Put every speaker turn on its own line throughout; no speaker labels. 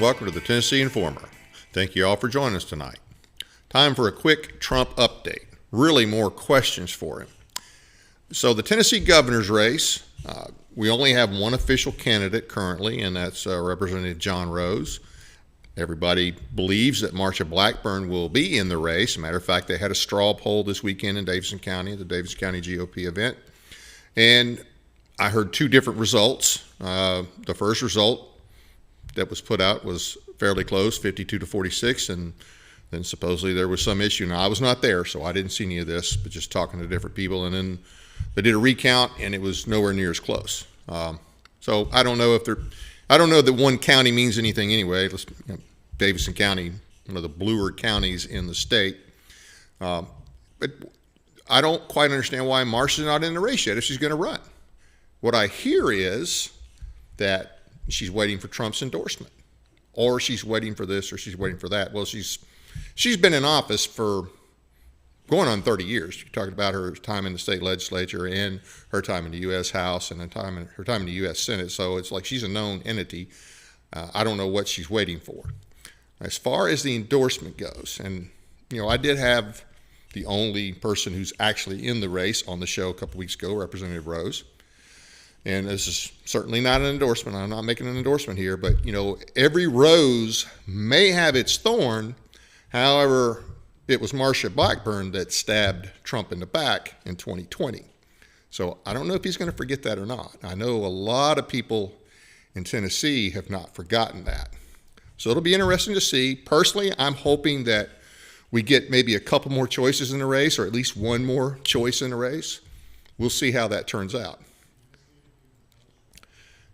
and welcome to the Tennessee Informer. Thank you all for joining us tonight. Time for a quick Trump update. Really more questions for him. So the Tennessee governor's race, we only have one official candidate currently, and that's Representative John Rose. Everybody believes that Marsha Blackburn will be in the race. As a matter of fact, they had a straw poll this weekend in Davidson County, the Davidson County GOP event. And I heard two different results. The first result that was put out was fairly close, 52-46, and then supposedly there was some issue. Now, I was not there, so I didn't see any of this, but just talking to different people. And then they did a recount, and it was nowhere near as close. So I don't know that one county means anything anyway. Davidson County, one of the bluer counties in the state. But I don't quite understand why Marsha's not in the race yet if she's going to run. What I hear is that she's waiting for Trump's endorsement, or she's waiting for this, or she's waiting for that. Well, she's been in office for going on 30 years. You're talking about her time in the state legislature and her time in the U.S. House and her time in the U.S. Senate. So it's like she's a known entity. I don't know what she's waiting for. As far as the endorsement goes, and I did have the only person who's actually in the race on the show a couple weeks ago, Representative Rose. And this is certainly not an endorsement. I'm not making an endorsement here, but every rose may have its thorn. However, it was Marsha Blackburn that stabbed Trump in the back in 2020. So I don't know if he's going to forget that or not. I know a lot of people in Tennessee have not forgotten that. So it'll be interesting to see. Personally, I'm hoping that we get maybe a couple more choices in the race, or at least one more choice in the race. We'll see how that turns out.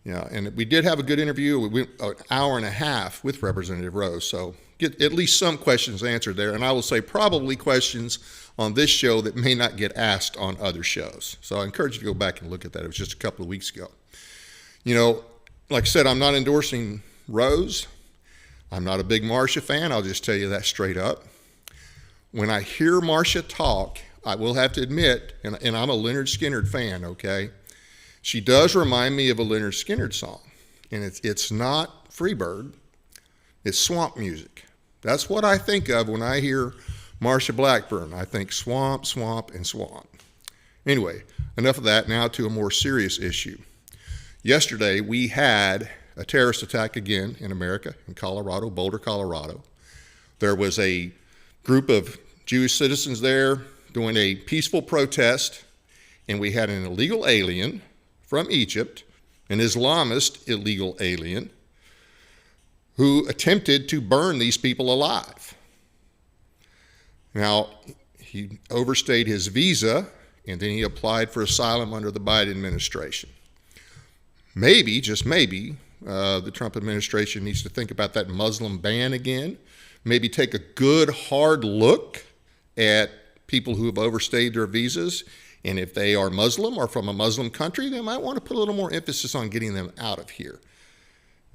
Yeah, and we did have a good interview. We went an hour and a half with Representative Rose, so get at least some questions answered there. And I will say probably questions on this show that may not get asked on other shows. So I encourage you to go back and look at that. It was just a couple of weeks ago. Like I said, I'm not endorsing Rose. I'm not a big Marsha fan. I'll just tell you that straight up. When I hear Marsha talk, I will have to admit, and I'm a Leonard Skinner fan, okay? She does remind me of a Leonard Skinner song, and it's not Freebird, it's swamp music. That's what I think of when I hear Marsha Blackburn. I think swamp, swamp, and swamp. Anyway, enough of that. Now to a more serious issue. Yesterday, we had a terrorist attack again in America, in Colorado, Boulder, Colorado. There was a group of Jewish citizens there doing a peaceful protest, and we had an illegal alien from Egypt, an Islamist illegal alien, who attempted to burn these people alive. Now, he overstayed his visa, and then he applied for asylum under the Biden administration. Maybe, just maybe, the Trump administration needs to think about that Muslim ban again, maybe take a good hard look at people who have overstayed their visas. And if they are Muslim or from a Muslim country, they might want to put a little more emphasis on getting them out of here.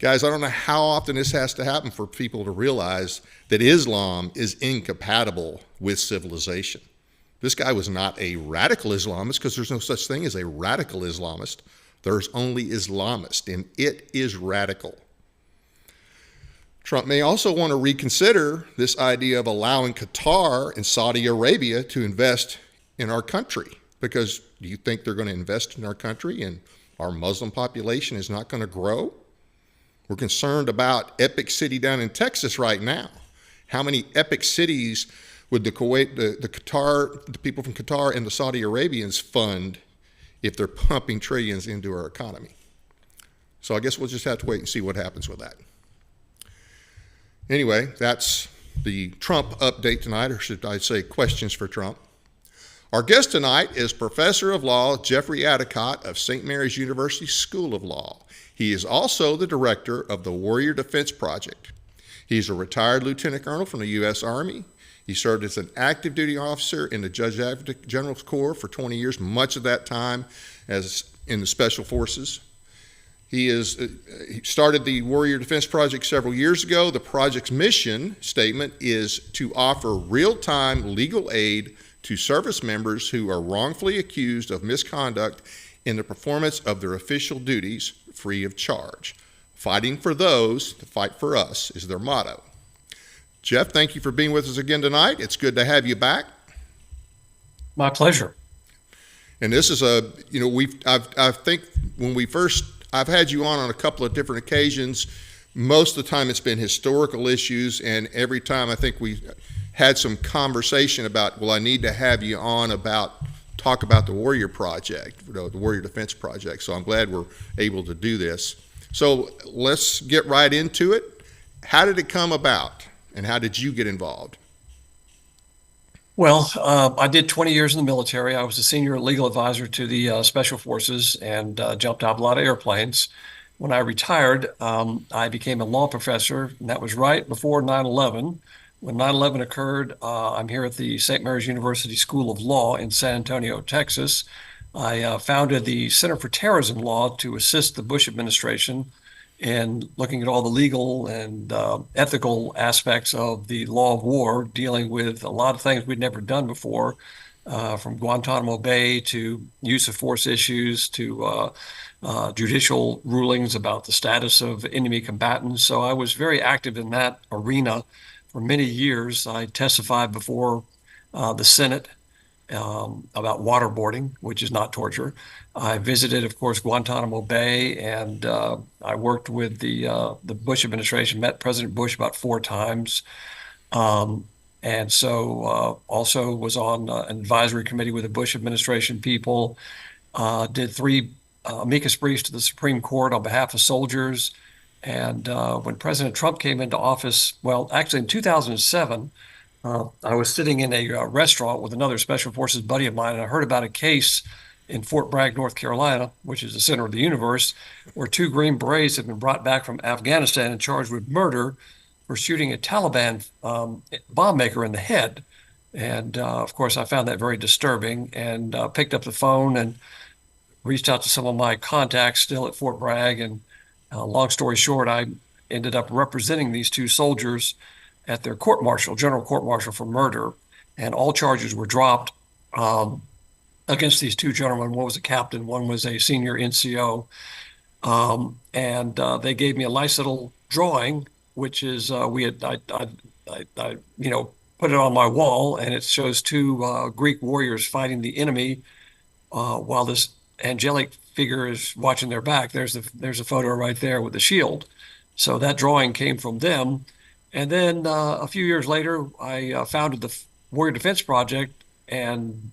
Guys, I don't know how often this has to happen for people to realize that Islam is incompatible with civilization. This guy was not a radical Islamist, because there's no such thing as a radical Islamist. There's only Islamist, and it is radical. Trump may also want to reconsider this idea of allowing Qatar and Saudi Arabia to invest in our country. Because do you think they're going to invest in our country and our Muslim population is not going to grow? We're concerned about Epic City down in Texas right now. How many Epic cities would the Kuwait, the Qatar, the people from Qatar and the Saudi Arabians fund if they're pumping trillions into our economy? So I guess we'll just have to wait and see what happens with that. Anyway, that's the Trump update tonight, or should I say questions for Trump. Our guest tonight is Professor of Law Jeffrey Addicott of St. Mary's University School of Law. He is also the director of the Warrior Defense Project. He's a retired lieutenant colonel from the U.S. Army. He served as an active duty officer in the Judge Advocate General's Corps for 20 years, much of that time as in the Special Forces. He started the Warrior Defense Project several years ago. The project's mission statement is to offer real-time legal aid to service members who are wrongfully accused of misconduct in the performance of their official duties free of charge. Fighting for those to fight for us is their motto. Jeff, thank you for being with us again tonight. It's good to have you back.
My pleasure.
And this is I think when I've had you on a couple of different occasions. Most of the time it's been historical issues, and every time I think we had some conversation about, well, I need to have you on talk about the Warrior Project, the Warrior Defense Project. So I'm glad we're able to do this. So let's get right into it. How did it come about, and how did you get involved?
Well, I did 20 years in the military. I was a senior legal advisor to the Special Forces and jumped out of a lot of airplanes. When I retired, I became a law professor, and that was right before 9/11. When 9/11 occurred, I'm here at the St. Mary's University School of Law in San Antonio, Texas. I founded the Center for Terrorism Law to assist the Bush administration in looking at all the legal and ethical aspects of the law of war, dealing with a lot of things we'd never done before, from Guantanamo Bay to use of force issues to judicial rulings about the status of enemy combatants. So I was very active in that arena for many years. I testified before the Senate about waterboarding, which is not torture. I visited, of course, Guantanamo Bay, and I worked with the Bush administration, met President Bush about 4 times. And so also was on an advisory committee with the Bush administration people, did 3 amicus briefs to the Supreme Court on behalf of soldiers. And when President Trump came into office, well, actually in 2007, I was sitting in a restaurant with another Special Forces buddy of mine, and I heard about a case in Fort Bragg, North Carolina, which is the center of the universe, where 2 Green Berets had been brought back from Afghanistan and charged with murder for shooting a Taliban bomb maker in the head. And of course, I found that very disturbing, and picked up the phone and reached out to some of my contacts still at Fort Bragg. And long story short, I ended up representing these 2 soldiers at their general court martial for murder, and all charges were dropped against these 2 gentlemen. One was a captain, one was a senior NCO, and they gave me a nice little drawing, which is I put it on my wall, and it shows 2 Greek warriors fighting the enemy while this angelic figure is watching their back. There's a photo right there with the shield. So that drawing came from them. And then a few years later, I founded the Warrior Defense Project, and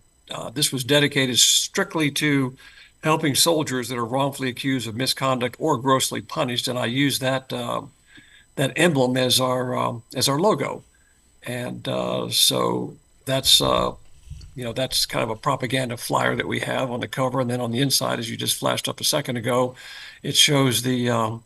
this was dedicated strictly to helping soldiers that are wrongfully accused of misconduct or grossly punished. And I use that emblem as our logo. And so that's that's kind of a propaganda flyer that we have on the cover, and then on the inside, as you just flashed up a second ago, it shows the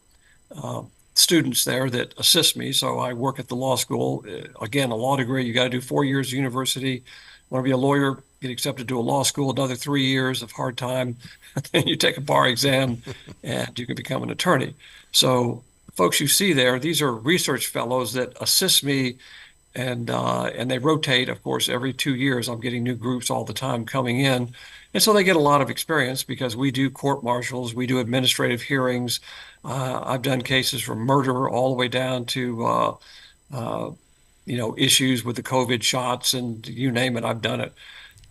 students there that assist me. So I work at the law school. Again, a law degree, you got to do 4 years of university. Want to be a lawyer, get accepted to a law school, another 3 years of hard time. Then you take a bar exam and you can become an attorney. So folks you see there, these are research fellows that assist me, and they rotate, of course, every 2 years. I'm getting new groups all the time coming in. And so they get a lot of experience because we do court martials, we do administrative hearings. I've done cases from murder all the way down to, issues with the COVID shots, and you name it, I've done it.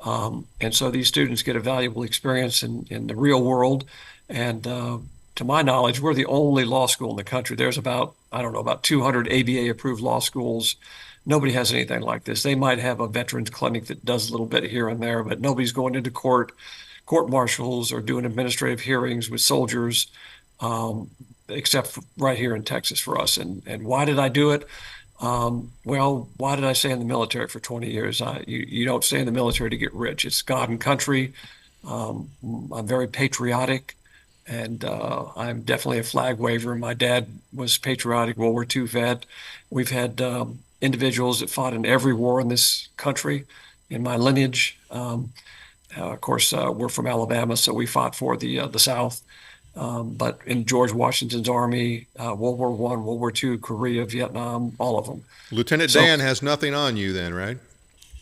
And so these students get a valuable experience in the real world. And to my knowledge, we're the only law school in the country. There's about 200 ABA approved law schools. Nobody has anything like this. They might have a veterans clinic that does a little bit here and there, but nobody's going into court martials or doing administrative hearings with soldiers, except right here in Texas for us. And why did I do it? Why did I stay in the military for 20 years? You don't stay in the military to get rich. It's God and country. I'm very patriotic, and I'm definitely a flag waver. My dad was patriotic, World War II vet. We've had individuals that fought in every war in this country in my lineage. Of course, we're from Alabama, so we fought for the South. But in George Washington's army, World War I, World War II, Korea, Vietnam, all of them.
Lieutenant Dan has nothing on you then, right?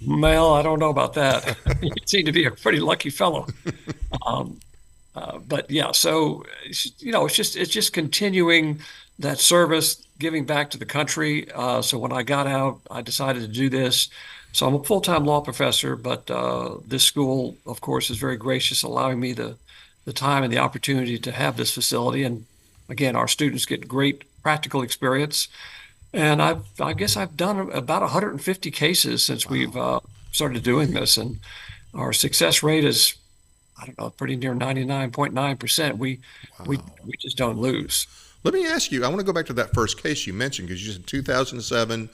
Well, I don't know about that. You seem to be a pretty lucky fellow. But yeah, so it's just continuing that service, giving back to the country. So when I got out, I decided to do this. So I'm a full-time law professor, but this school, of course, is very gracious, allowing me the time and the opportunity to have this facility. And again, our students get great practical experience. And I guess I've done about 150 cases since we've
Wow.
started doing this, and our success rate is, I don't know, pretty near 99.9%. We just don't lose.
Let me ask you, I want to go back to that first case you mentioned because you said 2007,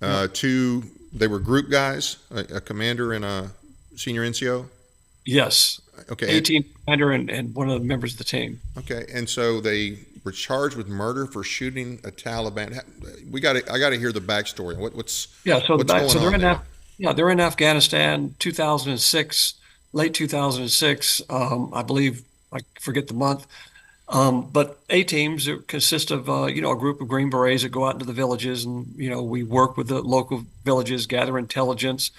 Yep.
two, they were group guys, a commander and a senior NCO.
Yes.
Okay.
18 commander and one of the members of the team.
Okay. And so they were charged with murder for shooting a Taliban. I got to hear the backstory.
Yeah. So
What's going
so they're
on
in
there?
they're in Afghanistan, 2006, late 2006. I believe, I forget the month. But A teams consist of a group of Green Berets that go out into the villages, and we work with the local villages, gather intelligence,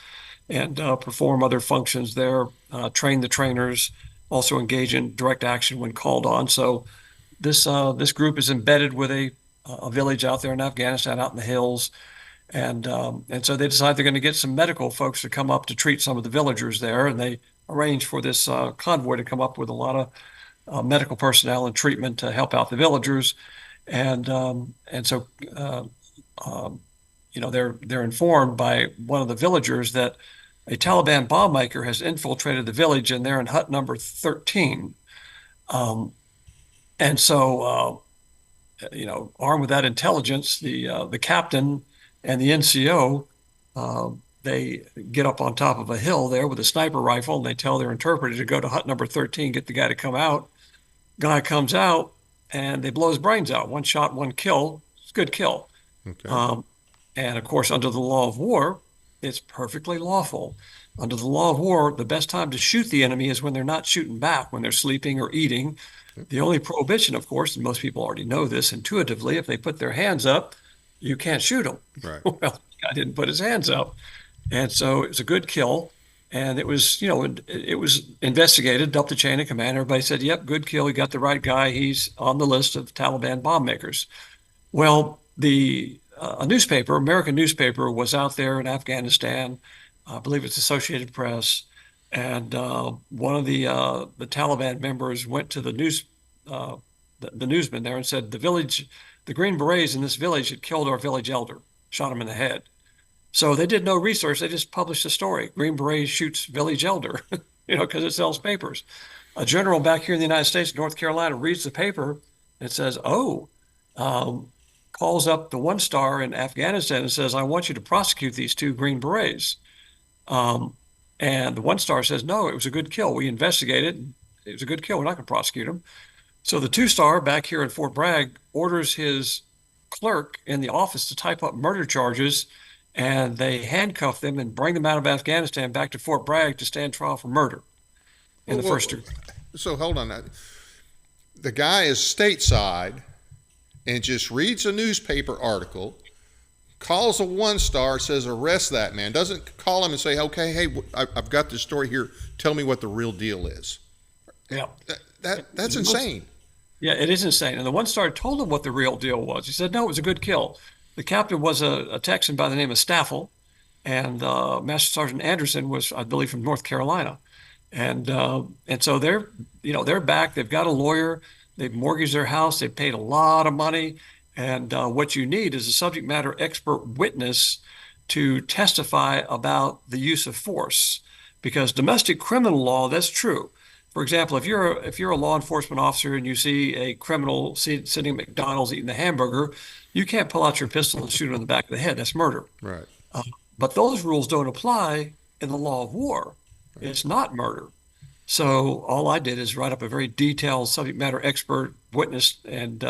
and perform other functions there. Train the trainers, also engage in direct action when called on. So this group is embedded with a village out there in Afghanistan, out in the hills, and so they decide they're going to get some medical folks to come up to treat some of the villagers there, and they arrange for this convoy to come up with a lot of medical personnel and treatment to help out the villagers, and so they're informed by one of the villagers that a Taliban bomb maker has infiltrated the village, and they're in hut number 13. Um, and so armed with that intelligence, the captain and the NCO, they get up on top of a hill there with a sniper rifle, and they tell their interpreter to go to hut number 13, get the guy to come out. Guy comes out, and they blow his brains out. One shot, one kill. It's a good kill.
Okay.
Um, and of course, under the law of war, it's perfectly lawful. Under the law of war, the best time to shoot the enemy is when they're not shooting back, when they're sleeping or eating. The only prohibition, of course, and most people already know this intuitively, if they put their hands up, you can't shoot them.
Right.
Well, the guy didn't put his hands up. And so it was a good kill. And it was investigated up the chain of command. Everybody said, yep, good kill. We got the right guy. He's on the list of Taliban bomb makers. Well, a newspaper, American newspaper, was out there in Afghanistan. I believe it's Associated Press, and one of the Taliban members went to the newsman there and said the Green Berets in this village had killed our village elder, shot him in the head. So they did no research; they just published a story. Green Berets shoots village elder, because it sells papers. A general back here in the United States, North Carolina, reads the paper and says, "Oh." Um, Calls up the one star in Afghanistan and says, I want you to prosecute these two Green Berets. Um, and the one star says, no, it was a good kill. We investigated. It was a good kill. We're not going to prosecute him. So the two star back here in Fort Bragg orders his clerk in the office to type up murder charges, and they handcuff them and bring them out of Afghanistan back to Fort Bragg to stand trial for murder in
Well,
the first degree.
so hold on. The guy is stateside and just reads a newspaper article, calls a one star, says arrest that man. Doesn't call him and say, okay, hey, I've got this story here. Tell me what the real deal is.
Yeah.
That's insane.
Yeah, it is insane. And the one star told him what the real deal was. He said, no, it was a good kill. The captain was a Texan by the name of Staffel, and Master Sergeant Anderson was, I believe, from North Carolina. And so they're back. They've got a lawyer. They've mortgaged their house. They've paid a lot of money. And what you need is a subject matter expert witness to testify about the use of force. Because domestic criminal law, that's true. For example, if you're a law enforcement officer and you see a criminal sitting at McDonald's eating the hamburger, you can't pull out your pistol and shoot him in the back of the head. That's murder.
Right.
Uh, but those rules don't apply in the law of war. It's not murder. So all I did is write up a very detailed subject matter expert witness and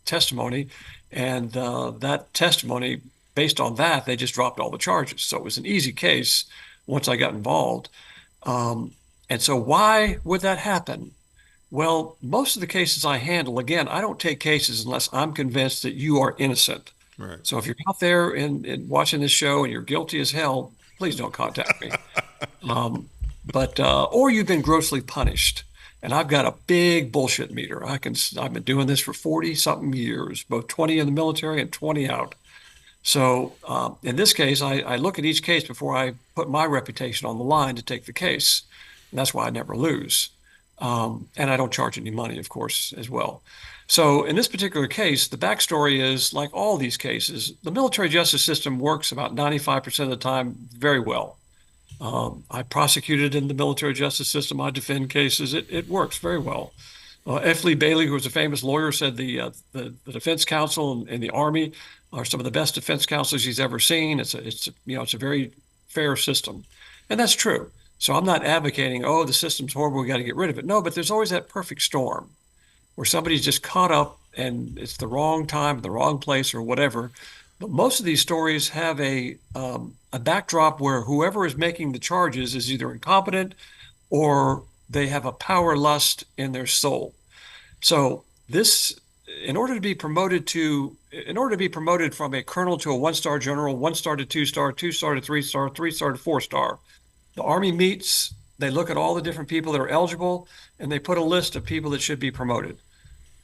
testimony, and that testimony, based on that, they just dropped all the charges. So it was an easy case once I got involved. And so why would that happen? Well, most of the cases I handle, again, I don't take cases unless I'm convinced that you are innocent.
Right.
So if you're out there and watching this show and you're guilty as hell, please don't contact me. Or you've been grossly punished. And I've got a big bullshit meter. I've been doing this for 40 something years, both 20 in the military and 20 out. So in this case, I look at each case before I put my reputation on the line to take the case. And that's why I never lose. And I don't charge any money, of course, as well. So in this particular case, the backstory is like all these cases, the military justice system works about 95% of the time very well. I prosecuted in the military justice system. I defend cases. It works very well. F. Lee Bailey, who was a famous lawyer, said the defense counsel in the Army are some of the best defense counsels he's ever seen. It's a very fair system, and that's true. So I'm not advocating, oh, the system's horrible, we got to get rid of it. No, but there's always that perfect storm where somebody's just caught up and it's the wrong time, the wrong place, or whatever. But most of these stories have a backdrop where whoever is making the charges is either incompetent or they have a power lust in their soul. So this, in order to be promoted from a colonel to a one-star general, one-star to two-star, two-star to three-star, three-star to four-star, the Army meets, they look at all the different people that are eligible, and they put a list of people that should be promoted.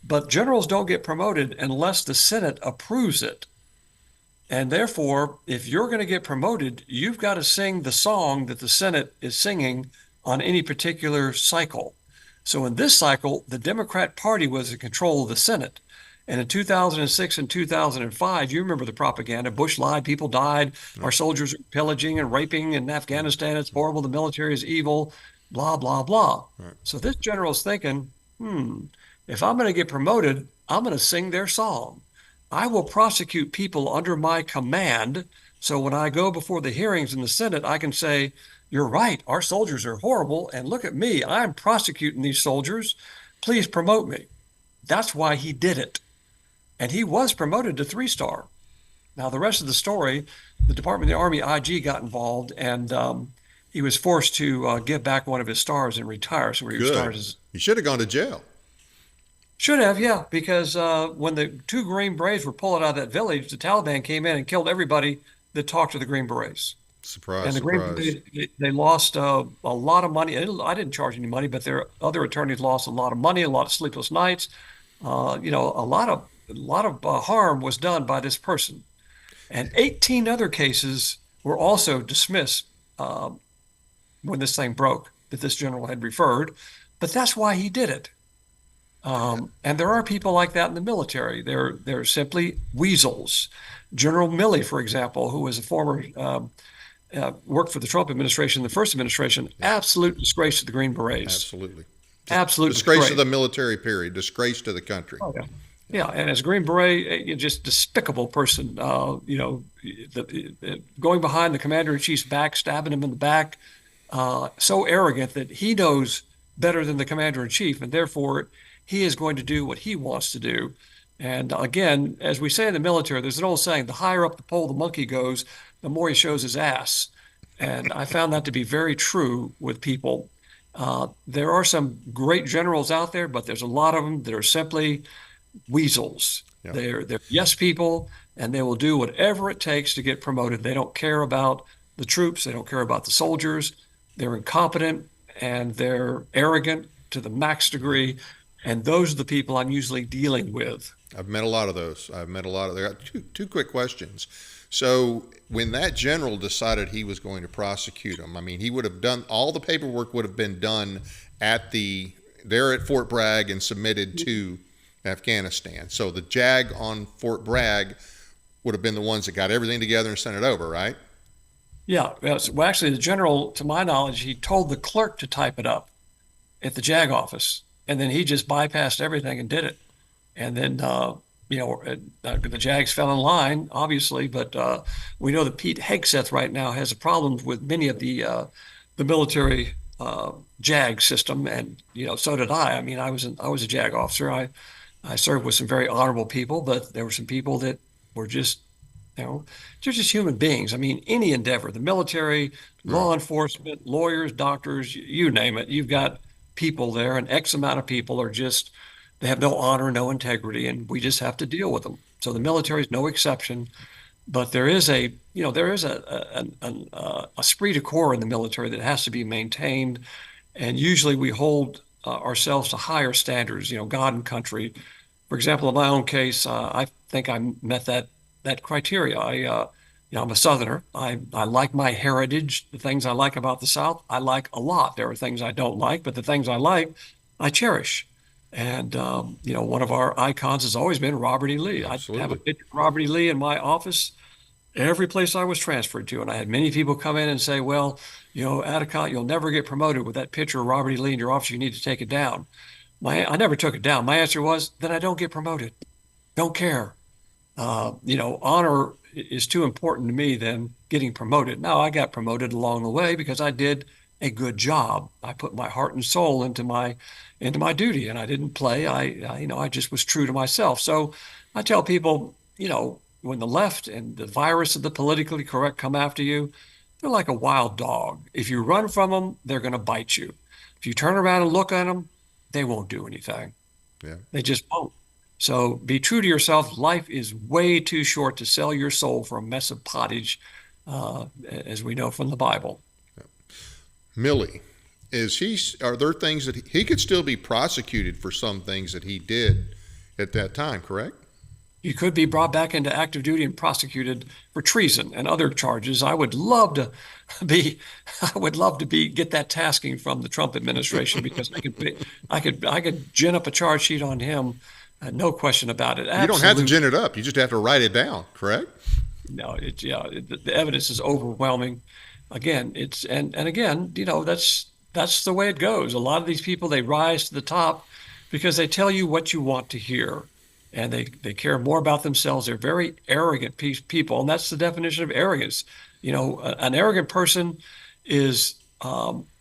But generals don't get promoted unless the Senate approves it. And therefore, if you're going to get promoted, you've got to sing the song that the Senate is singing on any particular cycle. So in this cycle, the Democrat Party was in control of the Senate. And in 2006 and 2005, you remember the propaganda. Bush lied, people died, our soldiers are pillaging and raping in Afghanistan. It's horrible, the military is evil, blah, blah, blah.
Right.
So this general's thinking, if I'm going to get promoted, I'm going to sing their song. I will prosecute people under my command. So when I go before the hearings in the Senate, I can say, you're right, our soldiers are horrible. And look at me, I'm prosecuting these soldiers. Please promote me. That's why he did it. And he was promoted to three-star. Now, the rest of the story, the Department of the Army IG got involved, and he was forced to give back one of his stars and retire. So he retired as.
You should have gone to jail.
Should have, yeah, because when the two Green Berets were pulling out of that village, the Taliban came in and killed everybody that talked to the Green Berets.
Surprise,
And the
surprise.
they lost a lot of money. I didn't charge any money, but their other attorneys lost a lot of money, a lot of sleepless nights. A lot of harm was done by this person. And 18 other cases were also dismissed when this thing broke that this general had referred. But that's why he did it. And there are people like that in the military. They're simply weasels. General Milley, for example, who was a former worked for the Trump administration, the first administration, absolute disgrace to the Green Berets.
Absolutely.
Absolute
Disgrace to the military, period. Disgrace to the country.
Oh, yeah. Yeah, and as a Green Beret, just despicable person. Going behind the commander in chief's back, stabbing him in the back, so arrogant that he knows better than the commander in chief, and therefore he is going to do what he wants to do. And again, as we say in the military, there's an old saying: the higher up the pole the monkey goes, the more he shows his ass. And I found that to be very true with people. There are some great generals out there, but there's a lot of them that are simply weasels.
Yeah.
They're yes people, and they will do whatever it takes to get promoted. They don't care about the troops. They don't care about the soldiers. They're incompetent and they're arrogant to the max degree. And those are the people I'm usually dealing with.
I've met a lot of those. I got two quick questions. So when that general decided he was going to prosecute him, I mean, he would have done all the paperwork would have been done there at Fort Bragg and submitted to Afghanistan. So the JAG on Fort Bragg would have been the ones that got everything together and sent it over, right?
Yeah. Well, actually, the general, to my knowledge, he told the clerk to type it up at the JAG office, and then he just bypassed everything and did it. And then, the JAGs fell in line, obviously, but we know that Pete Hegseth right now has a problem with many of the military JAG system, and so did I. I mean, I was a JAG officer. I served with some very honorable people, but there were some people that were just, they're just human beings. I mean, any endeavor, the military, law enforcement, lawyers, doctors, you name it, you've got people there, and X amount of people are just, they have no honor, no integrity, and we just have to deal with them. So the military is no exception, but there is a esprit de corps in the military that has to be maintained, and usually we hold ourselves to higher standards, God and country. For example, in my own case, I think I met that criteria. I'm a Southerner. I like my heritage. The things I like about the South, I like a lot. There are things I don't like, but the things I like, I cherish. And one of our icons has always been Robert E. Lee. I have a
Absolutely.
picture of Robert E. Lee in my office every place I was transferred to. And I had many people come in and say, well, Addicott, you'll never get promoted with that picture of Robert E. Lee in your office. You need to take it down. I never took it down. My answer was, then I don't get promoted. Don't care. Honor is too important to me than getting promoted. Now, I got promoted along the way because I did a good job. I put my heart and soul into my duty, and I didn't play. I just was true to myself. So I tell people, when the left and the virus of the politically correct come after you, they're like a wild dog. If you run from them, they're going to bite you. If you turn around and look at them, they won't do anything.
Yeah.
They just won't. So be true to yourself. Life is way too short to sell your soul for a mess of pottage, as we know from the Bible.
Millie, are there things that he could still be prosecuted for some things that he did at that time, correct?
You could be brought back into active duty and prosecuted for treason and other charges. I would love to be, get that tasking from the Trump administration because I could gin up a charge sheet on him, no question about it.
You don't have to
Absolutely.
gin it up. You just have to write it down, correct?
No, the evidence is overwhelming. Again, and again, that's the way it goes. A lot of these people, they rise to the top because they tell you what you want to hear, and they care more about themselves. They're very arrogant people, and that's the definition of arrogance. An arrogant person is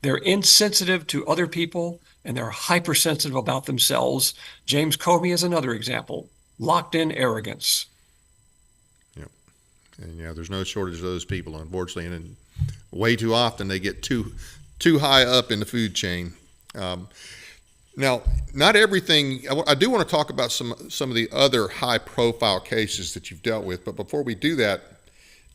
they're insensitive to other people, and they're hypersensitive about themselves. James Comey is another example. Locked in arrogance.
Yeah. And there's no shortage of those people, unfortunately, and way too often they get too high up in the food chain. Now, not everything. I do want to talk about some of the other high-profile cases that you've dealt with, but before we do that,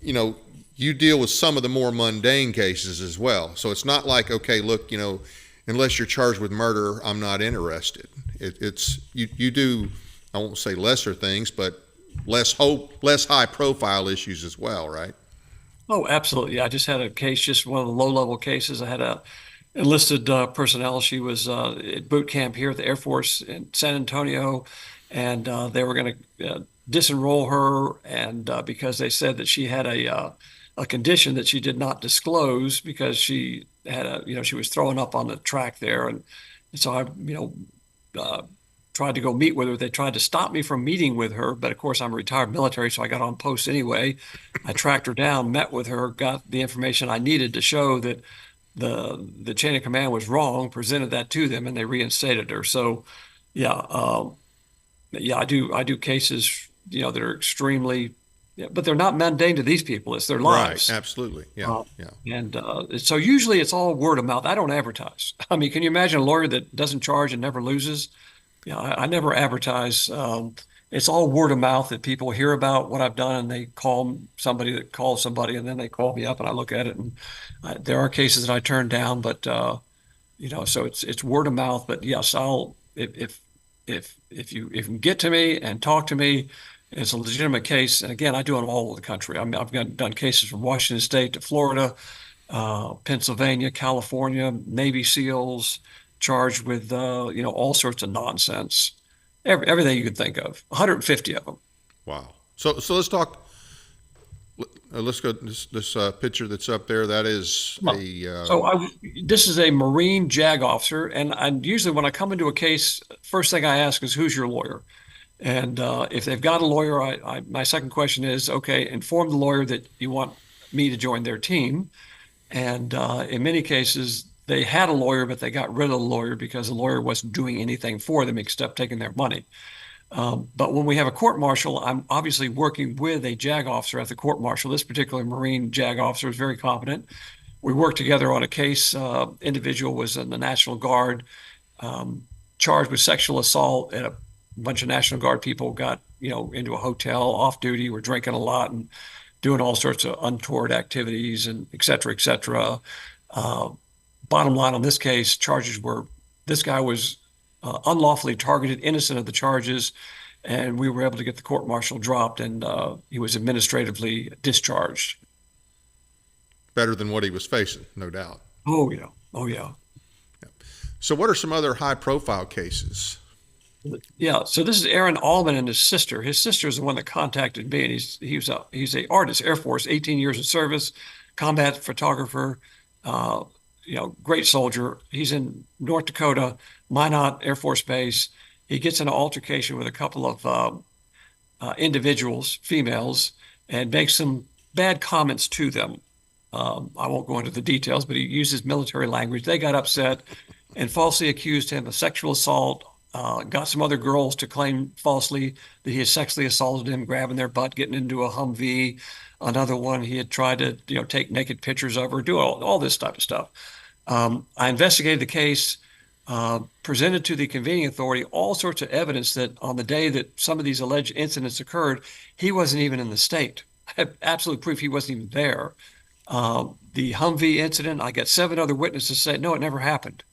you deal with some of the more mundane cases as well. So it's not like, okay, look, unless you're charged with murder, I'm not interested. It's you do, I won't say lesser things, but less high-profile issues as well, right?
Oh, absolutely. I just had a case, just one of the low-level cases. I had a enlisted personnel. She was at boot camp here at the Air Force in San Antonio, and they were going to disenroll her, and because they said that she had a condition that she did not disclose because she had she was throwing up on the track there, and so I tried to go meet with her. They tried to stop me from meeting with her, but of course I'm a retired military, so I got on post anyway. I tracked her down, met with her, got the information I needed to show that the chain of command was wrong, presented that to them, and they reinstated her. So, yeah, I do cases, that are extremely, but they're not mundane to these people. It's their lives.
Right. Absolutely. Yeah. Yeah.
And so usually it's all word of mouth. I don't advertise. I mean, can you imagine a lawyer that doesn't charge and never loses? I never advertise. It's all word of mouth that people hear about what I've done, and they call somebody that calls somebody, and then they call me up, and I look at it, and there are cases that I turn down, but so it's word of mouth. But yes, if you can get to me and talk to me, it's a legitimate case. And again, I do it all over the country. I mean, done cases from Washington State to Florida, Pennsylvania, California, Navy SEALs charged with all sorts of nonsense, everything you could think of, 150 of them.
Wow. So let's talk. Let's go. This picture that's up there. That is
This is a Marine JAG officer, and usually when I come into a case, first thing I ask is, who's your lawyer? And if they've got a lawyer, my second question is, okay, inform the lawyer that you want me to join their team. And in many cases, they had a lawyer, but they got rid of the lawyer because the lawyer wasn't doing anything for them except taking their money. But when we have a court martial, I'm obviously working with a JAG officer at the court martial. This particular Marine JAG officer is very competent. We worked together on a case. Individual was in the National Guard, charged with sexual assault, and a bunch of National Guard people got into a hotel off duty, were drinking a lot and doing all sorts of untoward activities, and et cetera, et cetera. Bottom line on this case, charges were This guy was unlawfully targeted, innocent of the charges, and we were able to get the court-martial dropped, and he was administratively discharged.
Better than what he was facing, no doubt.
Oh, yeah. Oh, yeah.
So, what are some other high-profile cases?
Yeah, so this is Aaron Allman and his sister. His sister is the one that contacted me, and he's a artist, Air Force, 18 years of service, combat photographer, uh, great soldier. He's in North Dakota, Minot Air Force Base. He gets in an altercation with a couple of individuals, females, and makes some bad comments to them. I won't go into the details, but he uses military language. They got upset and falsely accused him of sexual assault. Got some other girls to claim falsely that he had sexually assaulted him, grabbing their butt, getting into a Humvee. Another one, he had tried to, take naked pictures of her, do all this type of stuff. I investigated the case, presented to the convening authority all sorts of evidence that on the day that some of these alleged incidents occurred, he wasn't even in the state. I have absolute proof he wasn't even there. The Humvee incident, I got 7 other witnesses say, no, it never happened.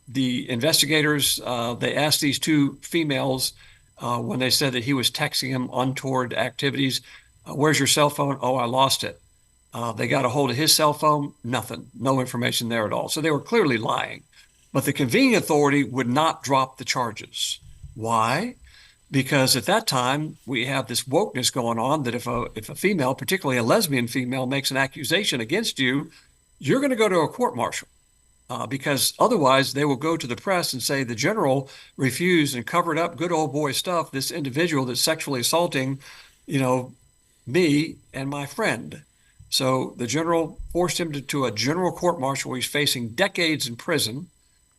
The investigators, they asked these 2 females when they said that he was texting him untoward activities, where's your cell phone? Oh, I lost it. They got a hold of his cell phone, nothing, no information there at all. So they were clearly lying. But the convening authority would not drop the charges. Why? Because at that time, we have this wokeness going on that if a female, particularly a lesbian female, makes an accusation against you, you're going to go to a court-martial. Because otherwise they will go to the press and say the general refused and covered up good old boy stuff, this individual that's sexually assaulting, me and my friend. So the general forced him to a general court-martial where he's facing decades in prison,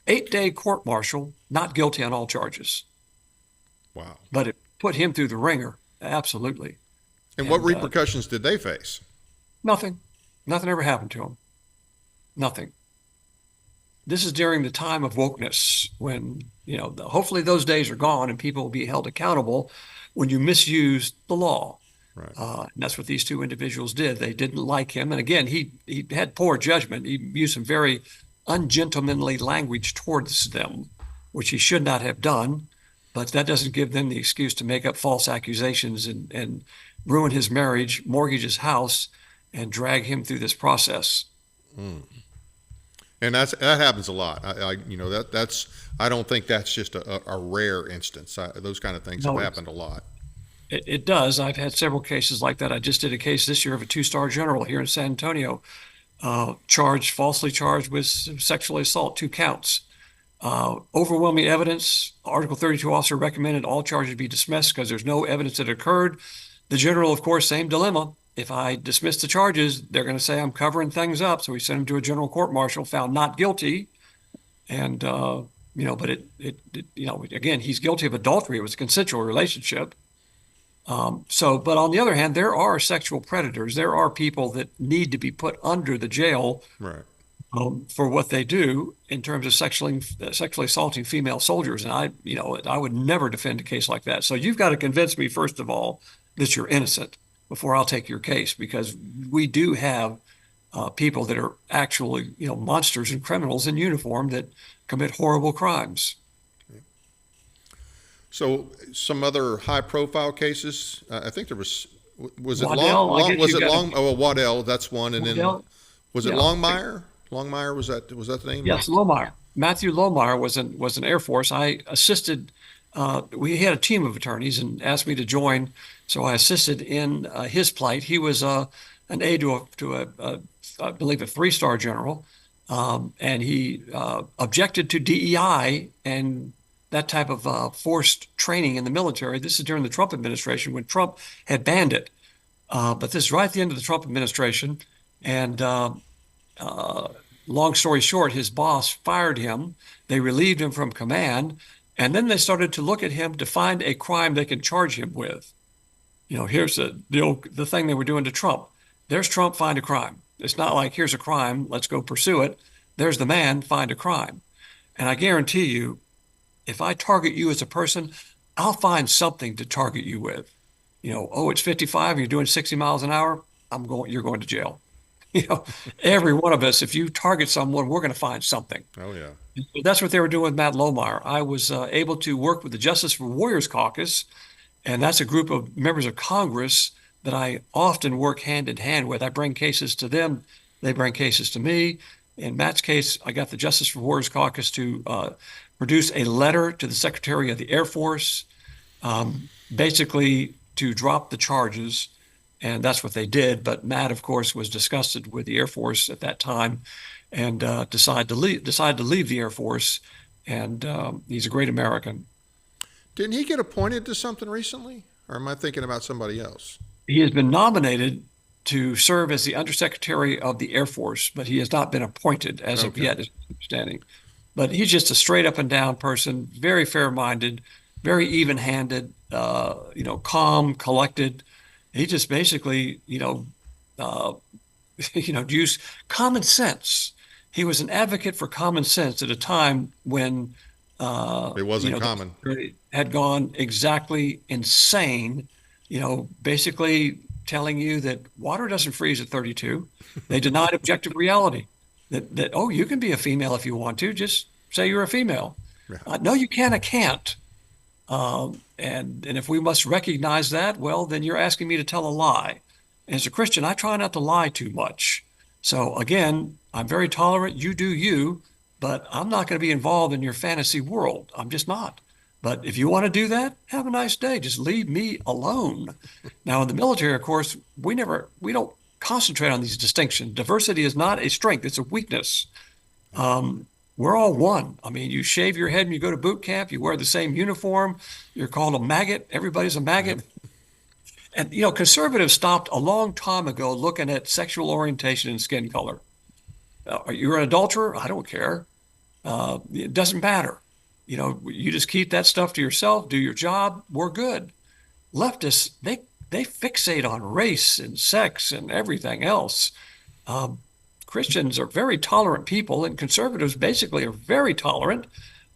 8-day court-martial, not guilty on all charges.
Wow.
But it put him through the ringer, absolutely.
And what repercussions did they face?
Nothing. Nothing ever happened to him. Nothing. This is during the time of wokeness when, hopefully those days are gone and people will be held accountable when you misuse the law.
Right.
And that's what these 2 individuals did. They didn't like him. And again, he had poor judgment. He used some very ungentlemanly language towards them, which he should not have done. But that doesn't give them the excuse to make up false accusations and ruin his marriage, mortgage his house, and drag him through this process.
Mm. And that happens a lot. I don't think that's just a rare instance. Those kind of things have happened a lot.
It does. I've had several cases like that. I just did a case this year of a 2-star general here in San Antonio, falsely charged with sexual assault, 2 counts. Overwhelming evidence. Article 32 officer recommended all charges be dismissed because there's no evidence that occurred. The general, of course, same dilemma. If I dismiss the charges, they're going to say I'm covering things up. So we sent him to a general court-martial, found not guilty. And, but again, he's guilty of adultery. It was a consensual relationship. But on the other hand, there are sexual predators. There are people that need to be put under the jail.
Right.
For what they do in terms of sexually assaulting female soldiers. And I would never defend a case like that. So you've got to convince me, first of all, that you're innocent before I'll take your case, because we do have people that are actually, monsters and criminals in uniform that commit horrible crimes.
So some other high-profile cases. I think there was it
Waddell,
Long? Oh, Waddell. That's one, and
Waddell,
then was it Longmire? Longmire, was that the name?
Yes, Lohmeyer. Matthew Lohmeyer was an Air Force. I assisted. We had a team of attorneys and asked me to join, so I assisted in his plight. He was an aide to I believe a 3-star general, and he objected to DEI and that type of forced training in the military. This is during the Trump administration when Trump had banned it. But this is right at the end of the Trump administration, and long story short, his boss fired him. They relieved him from command. And then they started to look at him to find a crime they can charge him with. Here's the thing they were doing to Trump. There's Trump, find a crime. It's not like, here's a crime, let's go pursue it. There's the man, find a crime. And I guarantee you, if I target you as a person, I'll find something to target you with. It's 55, you're doing 60 miles an hour, you're going to jail. You know, every one of us, if you target someone, we're going to find something.
Oh, yeah.
That's what they were doing with Matt Lohmeyer. I was able to work with the Justice for Warriors Caucus, and that's a group of members of Congress that I often work hand in hand with. I bring cases to them, they bring cases to me. In Matt's case, I got the Justice for Warriors Caucus to produce a letter to the Secretary of the Air Force, basically to drop the charges. And that's what they did. But Matt, of course, was disgusted with the Air Force at that time and decided to leave the Air Force. And he's a great American.
Didn't he get appointed to something recently? Or am I thinking about somebody else?
He has been nominated to serve as the Undersecretary of the Air Force, but he has not been appointed as of
Okay.
yet, is my understanding. But he's just a straight up and down person, very fair-minded, very even-handed, calm, collected. He just basically, uh, use common sense. He was an advocate for common sense at a time when,
It wasn't common.
the had gone exactly insane, basically telling you that water doesn't freeze at 32. They denied objective reality that, oh, you can be a female if you want to, just say you're a female.
Yeah.
No, you can, I can't. And if we must recognize that, well, then you're asking me to tell a lie. And as a Christian, I try not to lie too much. So again, I'm very tolerant. You do you, but I'm not going to be involved in your fantasy world. I'm just not. But if you want to do that, have a nice day. Just leave me alone. Now, in the military, of course, we don't concentrate on these distinctions. Diversity is not a strength; it's a weakness. We're all one. I mean, you shave your head and you go to boot camp. You wear the same uniform. You're called a maggot. Everybody's a maggot. And conservatives stopped a long time ago looking at sexual orientation and skin color. You're an adulterer? I don't care. It doesn't matter. You just keep that stuff to yourself, do your job, we're good. Leftists, they fixate on race and sex and everything else. Christians are very tolerant people, and conservatives basically are very tolerant.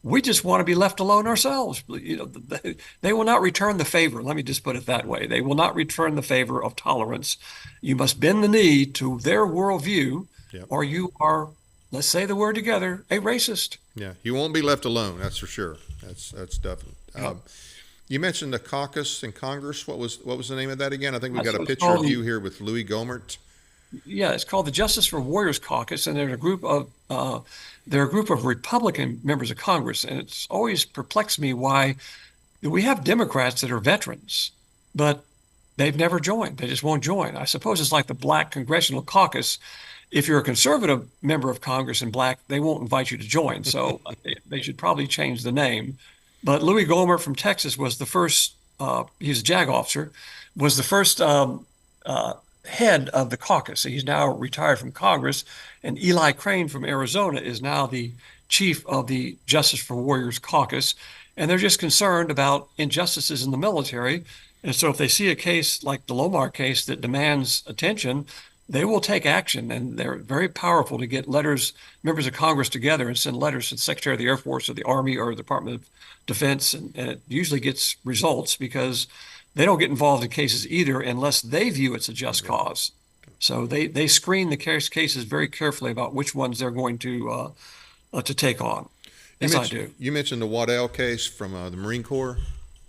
We just want to be left alone ourselves. They will not return the favor. Let me just put it that way. They will not return the favor of tolerance. You must bend the knee to their worldview,
Yep.
or you are, let's say the word together, a racist.
Yeah, you won't be left alone. That's for sure. That's definite. You mentioned the caucus in Congress. What was the name of that again? I think we
That's
got a
what it's
picture of
called.
you here with Louis Gohmert.
Yeah, it's called the Justice for Warriors Caucus, and they're a group of Republican members of Congress, and it's always perplexed me why we have Democrats that are veterans, but they've never joined. They just won't join. I suppose it's like the Black Congressional Caucus. If you're a conservative member of Congress and Black, they won't invite you to join. So they should probably change the name. But Louis Gohmert from Texas was the first. He's a JAG officer, was the first head of the caucus. He's now retired from Congress, and Eli Crane from Arizona is now the chief of the Justice for Warriors Caucus. And they're just concerned about injustices in the military. And so if they see a case like the Lomar case that demands attention, they will take action. And they're very powerful to get members of Congress together and send letters to the Secretary of the Air Force or the Army or the Department of Defense. And it usually gets results because they don't get involved in cases either unless they view it's a just cause. So they screen the cases very carefully about which ones they're going to take on, as I do.
You mentioned the Waddell case from the Marine Corps.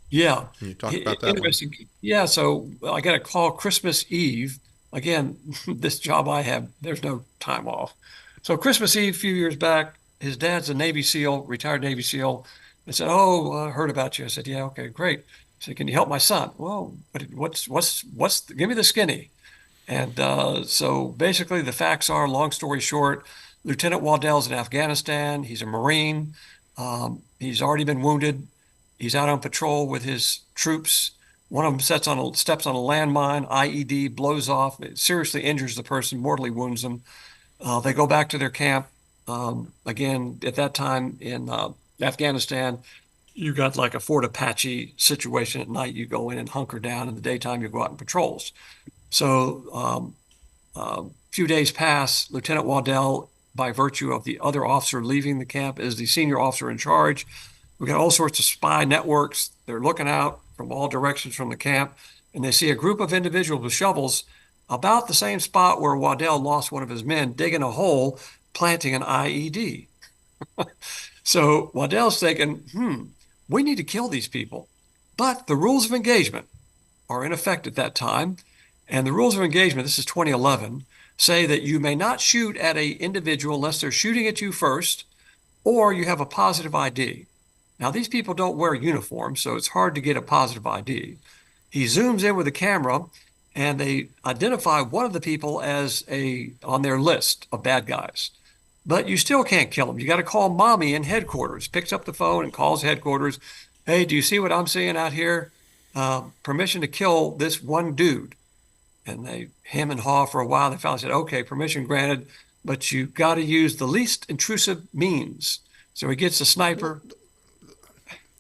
Yeah.
Can you talk about that one?
Interesting. Yeah. So I got a call Christmas Eve. Again, this job I have, there's no time off. So Christmas Eve, a few years back, his dad's a Navy SEAL, retired Navy SEAL. They said, "Oh, I heard about you." I said, "Yeah, okay, great." I said, "Can you help my son?" "Well, give me the skinny." And so basically the facts are, long story short, Lieutenant Waddell's in Afghanistan. He's a Marine. He's already been wounded. He's out on patrol with his troops. One of them steps on a landmine, IED blows off. It seriously injures the person, mortally wounds them. They go back to their camp. Again, at that time in Afghanistan, you got like a Fort Apache situation. At night, you go in and hunker down. In the daytime, you go out in patrols. So a few days pass. Lieutenant Waddell, by virtue of the other officer leaving the camp, is the senior officer in charge. We got all sorts of spy networks. They're looking out from all directions from the camp, and they see a group of individuals with shovels about the same spot where Waddell lost one of his men digging a hole, planting an IED. So Waddell's thinking, we need to kill these people. But the rules of engagement are in effect at that time. And the rules of engagement, this is 2011, say that you may not shoot at an individual unless they're shooting at you first or you have a positive ID. Now, these people don't wear uniforms, so it's hard to get a positive ID. He zooms in with a camera and they identify one of the people as on their list of bad guys. But you still can't kill them. You got to call mommy in headquarters, picks up the phone and calls headquarters. Hey, do you see what I'm seeing out here? Permission to kill this one dude. And they hem and haw for a while. They finally said, okay, permission granted, but you got to use the least intrusive means. So he gets a sniper.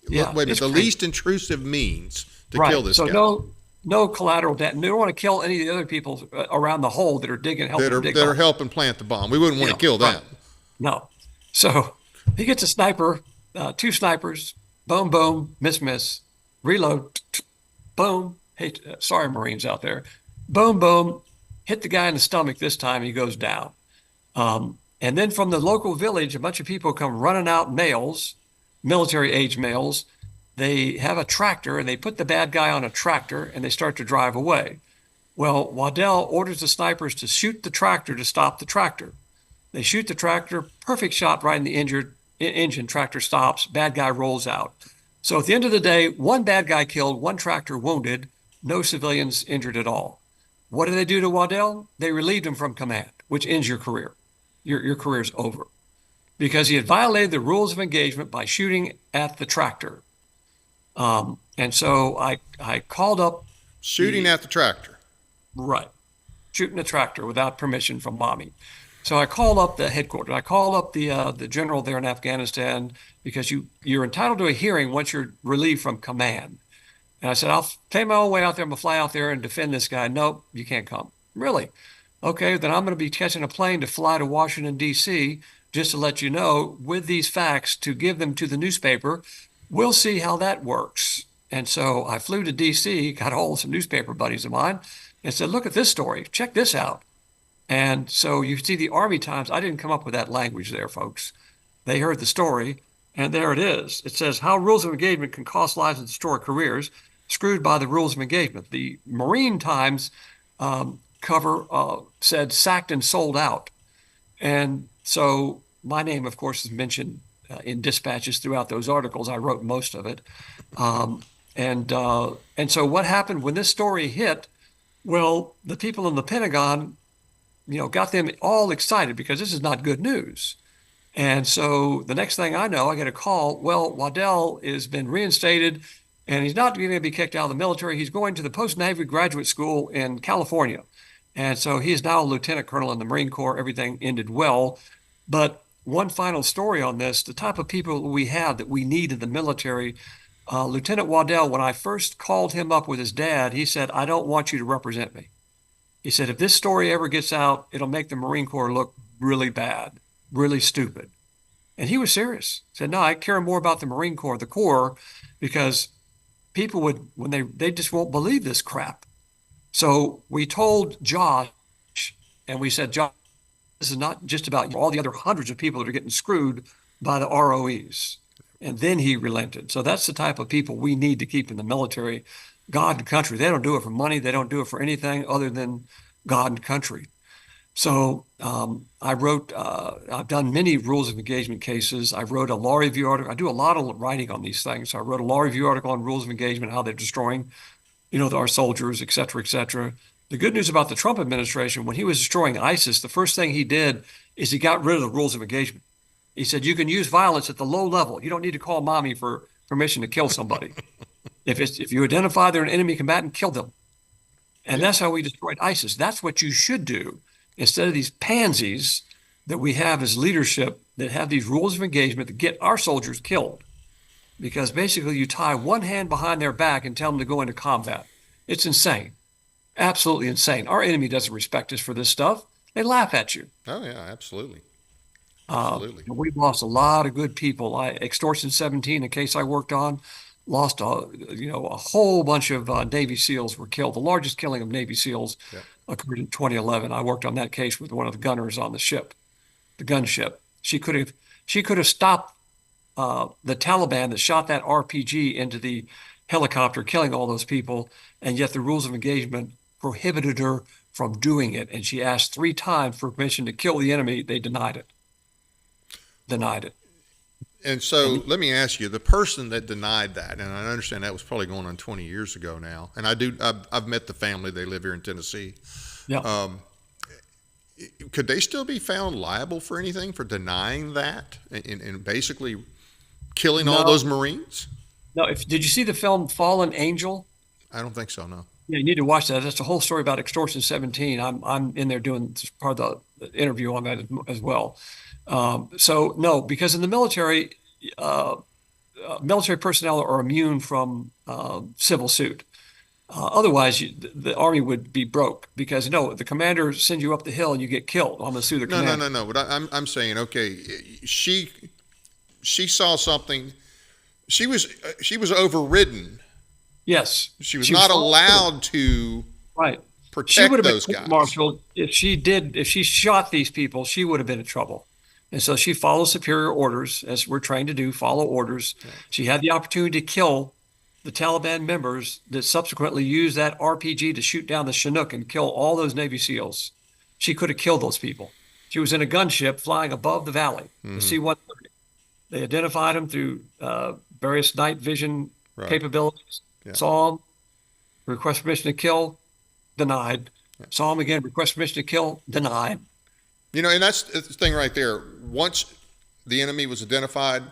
Yeah, wait, but the least intrusive means to kill this
guy.
So
no collateral damage. They don't want to kill any of the other people around the hole that are digging,
that are helping plant the bomb. We wouldn't want to kill them. Right.
No. So he gets a sniper, 2 snipers, boom, boom, miss, reload, boom. Hey, sorry, Marines out there. Boom, boom, hit the guy in the stomach this time. He goes down. And then from the local village, a bunch of people come running out, males, military age males. They have a tractor and they put the bad guy on a tractor and they start to drive away. Well, Waddell orders the snipers to shoot the tractor to stop the tractor. They shoot the tractor, perfect shot right in the engine, tractor stops, bad guy rolls out. So at the end of the day, 1 bad guy killed, 1 tractor wounded, no civilians injured at all. What do they do to Waddell? They relieved him from command, which ends your career. Your career's over. Because he had violated the rules of engagement by shooting at the tractor. And so I called up.
Shooting at the tractor.
Right. Shooting a tractor without permission from mommy. So I called up the headquarters. I called up the general there in Afghanistan because you're entitled to a hearing once you're relieved from command. And I said, I'll pay my own way out there. I'm going to fly out there and defend this guy. Nope, you can't come. Really? Okay, then I'm going to be catching a plane to fly to Washington, D.C., just to let you know, with these facts, to give them to the newspaper. We'll see how that works. And so I flew to D.C., got hold of some newspaper buddies of mine, and said, look at this story. Check this out. And so you see the Army Times. I didn't come up with that language there, folks. They heard the story, and there it is. It says, how rules of engagement can cost lives and destroy careers, screwed by the rules of engagement. The Marine Times cover said, sacked and sold out. And so my name, of course, is mentioned in dispatches throughout those articles. I wrote most of it. And so what happened when this story hit? Well, the people in the Pentagon, got them all excited because this is not good news. And so the next thing I know, I get a call. Well, Waddell has been reinstated and he's not going to be kicked out of the military. He's going to the post-Navy graduate school in California. And so he is now a lieutenant colonel in the Marine Corps. Everything ended well. But one final story on this, the type of people we have that we need in the military, Lieutenant Waddell, when I first called him up with his dad, he said, I don't want you to represent me. He said, if this story ever gets out, it'll make the Marine Corps look really bad, really stupid. And he was serious. He said, no, I care more about the Marine Corps, the Corps, because people would, when they just won't believe this crap. So we told Josh, and we said, Josh, this is not just about all the other hundreds of people that are getting screwed by the ROEs. And then he relented. So that's the type of people we need to keep in the military. God and country. They don't do it for money. They don't do it for anything other than God and country. So I wrote, I've done many rules of engagement cases. I wrote a law review article. I do a lot of writing on these things. So I wrote a law review article on rules of engagement, how they're destroying, our soldiers, et cetera, et cetera. The good news about the Trump administration, when he was destroying ISIS, the first thing he did is he got rid of the rules of engagement. He said, you can use violence at the low level. You don't need to call mommy for permission to kill somebody. If you identify they're an enemy combatant, kill them. And that's how we destroyed ISIS. That's what you should do instead of these pansies that we have as leadership that have these rules of engagement that get our soldiers killed. Because basically you tie one hand behind their back and tell them to go into combat. It's insane. Absolutely insane. Our enemy doesn't respect us for this stuff. They laugh at you.
Oh, yeah, absolutely. Absolutely.
We've lost a lot of good people. Extortion 17, a case I worked on, lost a whole bunch of Navy SEALs were killed. The largest killing of Navy SEALs
Yeah.
occurred in 2011. I worked on that case with one of the gunners on the ship, the gunship. She could have stopped the Taliban that shot that RPG into the helicopter, killing all those people, and yet the rules of engagement prohibited her from doing it. And she asked 3 times for permission to kill the enemy. They denied it. Denied it.
And so let me ask you, the person that denied that, and I understand that was probably going on 20 years ago now, and I've met the family. They live here in Tennessee.
Yeah.
Could they still be found liable for anything for denying that and basically killing all
No,
those Marines?
no. Did you see the film Fallen Angel?
I don't think so, no.
Yeah, you need to watch that. That's a whole story about Extortion 17. I'm in there doing part of the interview on that as well. So no, because in the military, uh, military personnel are immune from civil suit. Otherwise, the army would be broke because no, the commander sends you up the hill and you get killed. I'm going to sue the
No, no,
commander.
no, no. But I'm saying, okay, she saw something. She was overridden.
Yes,
She was
she was
not
followed.
allowed to
Right. She
protect
would have been
those guys.
court-martialed if she shot these people. She would have been in trouble. And so she followed superior orders, as we're trained to do, follow orders. She had the opportunity to kill the Taliban members that subsequently used that RPG to shoot down the Chinook and kill all those Navy SEALs. She could have killed those people. She was in a gunship flying above the valley, the
Hmm.
C-130. They identified him through various night vision
Right.
capabilities,
Yeah.
saw him, request permission to kill, denied.
Yeah.
Saw him again, request permission to kill, denied.
And that's the thing right there. Once the enemy was identified,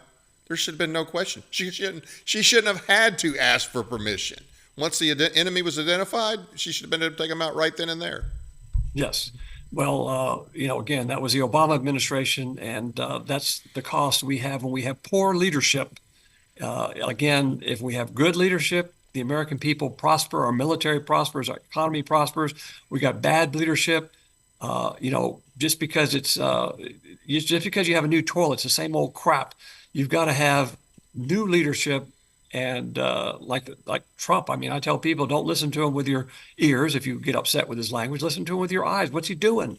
there should have been no question. She shouldn't have had to ask for permission. Once the enemy was identified, she should have been able to take him out right then and there.
Yes. Well, again, that was the Obama administration, and that's the cost we have when we have poor leadership. Again, if we have good leadership, the American people prosper, our military prospers, our economy prospers. We got bad leadership. Just because just because you have a new toilet, it's the same old crap. You've got to have new leadership, and like Trump. I mean, I tell people, don't listen to him with your ears if you get upset with his language. Listen to him with your eyes. What's he doing?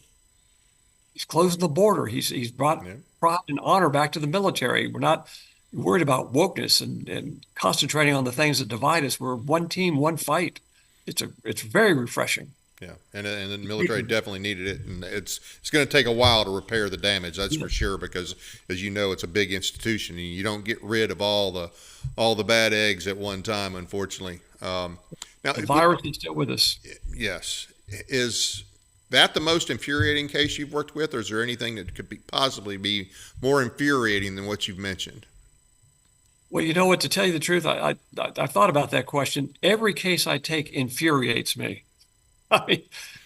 He's closing the border. He's brought
Yeah.
pride and honor back to the military. We're not worried about wokeness and concentrating on the things that divide us. We're one team, one fight. It's very refreshing.
Yeah, and the military definitely needed it, and it's going to take a while to repair the damage. That's for sure, because as you know, it's a big institution, and you don't get rid of all the bad eggs at one time, unfortunately. Now,
The virus is still with us.
yes, is that the most infuriating case you've worked with, or is there anything that could possibly be more infuriating than what you've mentioned?
Well, you know what? To tell you the truth, I thought about that question. Every case I take infuriates me. I mean,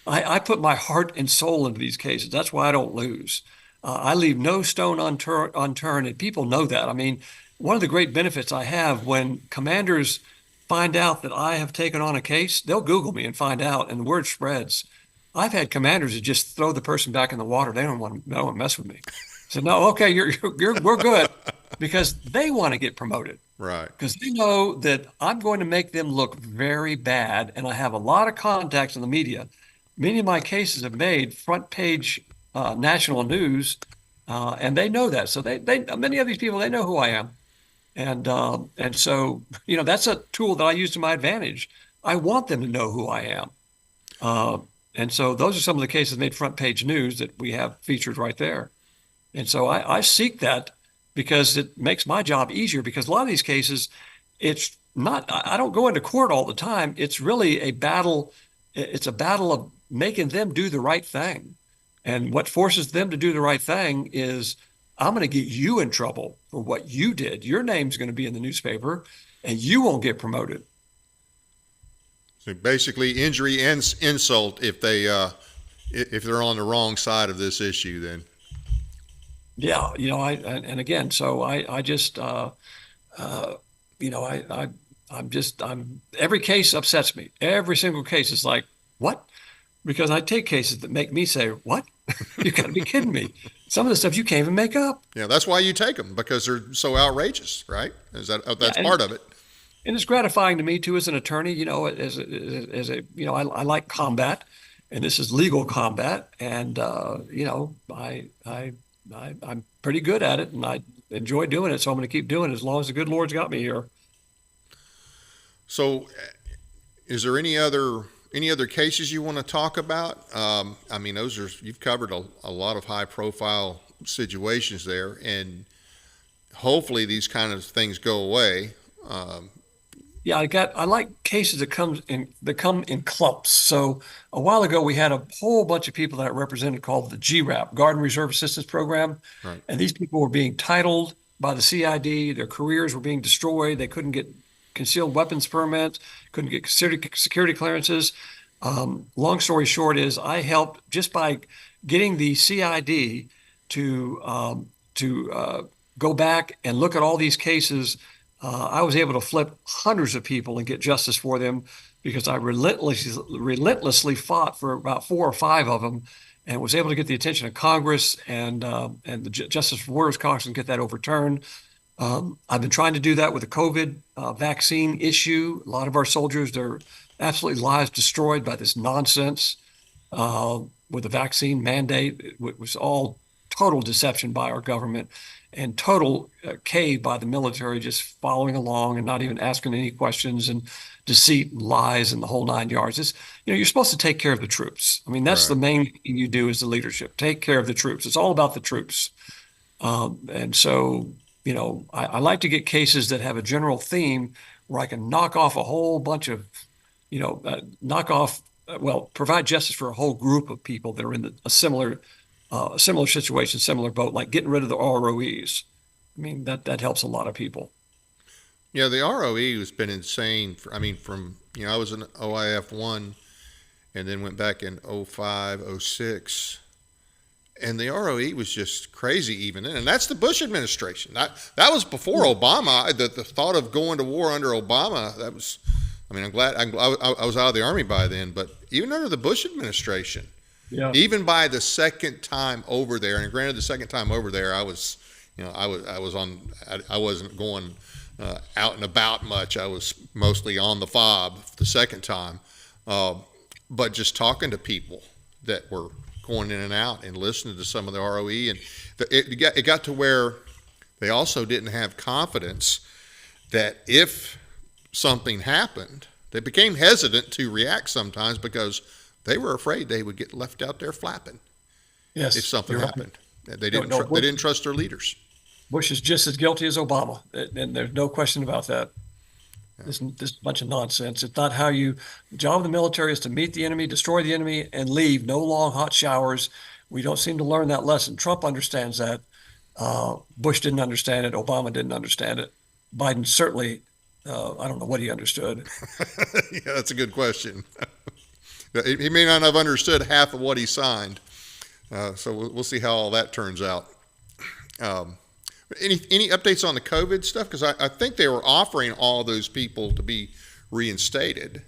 I put my heart and soul into these cases. That's why I don't lose. I leave no stone unturned, and people know that. I mean, one of the great benefits I have when commanders find out that I have taken on a case, they'll Google me and find out, and the word spreads. I've had commanders that just throw the person back in the water. They don't want to mess with me. So no, okay, we're good, because they want to get promoted,
Right.
because they know that I'm going to make them look very bad. And I have a lot of contacts in the media. Many of my cases have made front page national news, and they know that. So they many of these people, they know who I am. And so, that's a tool that I use to my advantage. I want them to know who I am. And so those are some of the cases that made front page news that we have featured right there. And so I seek that because it makes my job easier, because a lot of these cases, it's not, I don't go into court all the time. It's really a battle. It's a battle of making them do the right thing. And what forces them to do the right thing is, I'm going to get you in trouble for what you did. Your name's going to be in the newspaper and you won't get promoted.
So basically, injury and insult if they're on the wrong side of this issue, then.
Yeah, and again, so I just, I'm every case upsets me. Every single case is like, what? Because I take cases that make me say, what? You got to be kidding me. Some of the stuff you can't even make up.
Yeah, that's why you take them, because they're so outrageous, right? That's
Yeah,
part of it.
And it's gratifying to me too, as an attorney, I like combat, and this is legal combat. And, I'm pretty good at it, and I enjoy doing it. So I'm going to keep doing it as long as the good Lord's got me here.
So, is there any other cases you want to talk about? I mean, you've covered a lot of high profile situations there, and hopefully these kind of things go away.
Yeah, I like cases that come in clumps. So a while ago we had a whole bunch of people that I represented called the GRAP, Guard and Reserve Assistance Program.
Right.
And these people were being titled by the CID, their careers were being destroyed, they couldn't get concealed weapons permits, couldn't get security clearances. Long story short is I helped just by getting the CID to go back and look at all these cases. I was able to flip hundreds of people and get justice for them because I relentlessly fought for about 4 or 5 of them, and was able to get the attention of Congress and the Justice for Warriors Congress and get that overturned. I've been trying to do that with the COVID vaccine issue. A lot of our soldiers, their absolutely lives destroyed by this nonsense with the vaccine mandate. It was all total deception by our government and total cave by the military, just following along and not even asking any questions, and deceit and lies and the whole 9 yards. You're supposed to take care of the troops. I mean, that's the
Right.
main thing you do as the leadership. Take care of the troops. It's all about the troops. And so, I like to get cases that have a general theme where I can knock off a whole bunch of, provide justice for a whole group of people that are in a similar situation, similar boat, like getting rid of the ROEs. I mean, that helps a lot of people.
Yeah, the ROE has been insane. From I was in OIF 1 and then went back in 05, 06. And the ROE was just crazy even then. And that's the Bush administration. That was before Obama. The thought of going to war under Obama, I'm glad I was out of the Army by then, but even under the Bush administration,
Yeah.
even by the second time over there, and granted the second time over there, I wasn't going out and about much. I was mostly on the fob the second time. But just talking to people that were going in and out and listening to some of the ROE, and it got to where they also didn't have confidence that if something happened, they became hesitant to react sometimes because they were afraid they would get left out there flapping
Yes.
if something
You're right.
happened. They didn't.
No,
They didn't trust their leaders.
Bush is just as guilty as Obama, and there's no question about that. This bunch of nonsense. It's not how the job of the military is to meet the enemy, destroy the enemy, and leave. No long hot showers. We don't seem to learn that lesson. Trump understands that. Bush didn't understand it. Obama didn't understand it. Biden certainly, I don't know what he understood.
Yeah, that's a good question. He may not have understood half of what he signed. So we'll see how all that turns out. Any updates on the COVID stuff? Because I think they were offering all those people to be reinstated.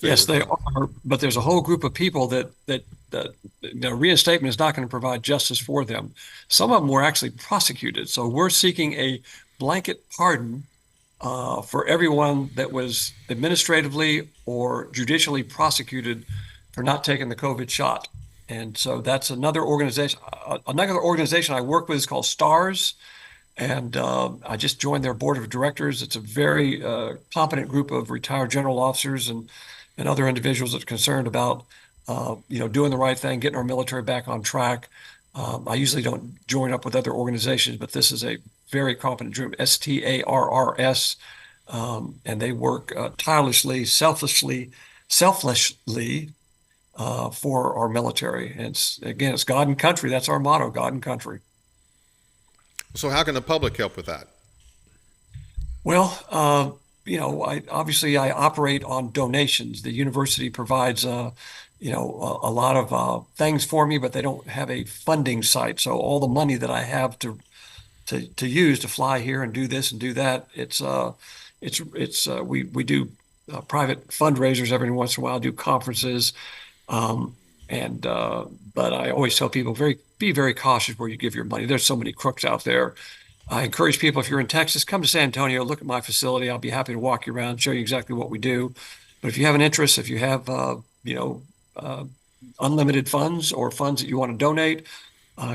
Yes, they are, but there's a whole group of people that the reinstatement is not going to provide justice for them. Some of them were actually prosecuted, so we're seeking a blanket pardon for everyone that was administratively or judicially prosecuted for not taking the COVID shot. And so that's another organization. Another organization I work with is called STARS. And I just joined their board of directors. It's a very competent group of retired general officers and other individuals that are concerned about, doing the right thing, getting our military back on track. I usually don't join up with other organizations, but this is a very competent group, STARRS, and they work tirelessly, selflessly for our military. And it's God and country. That's our motto, God and country.
So how can the public help with that?
Well, I operate on donations. The university provides, a lot of things for me, but they don't have a funding site. So all the money that I have to use to fly here and do this and do that, we do private fundraisers every once in a while, do conferences, but I always tell people be very cautious where you give your money. There's so many crooks out there. I encourage people, if you're in Texas, come to San Antonio, look at my facility. I'll be happy to walk you around, show you exactly what we do. But if you have an interest, if you have, uh, unlimited funds or funds that you want to donate,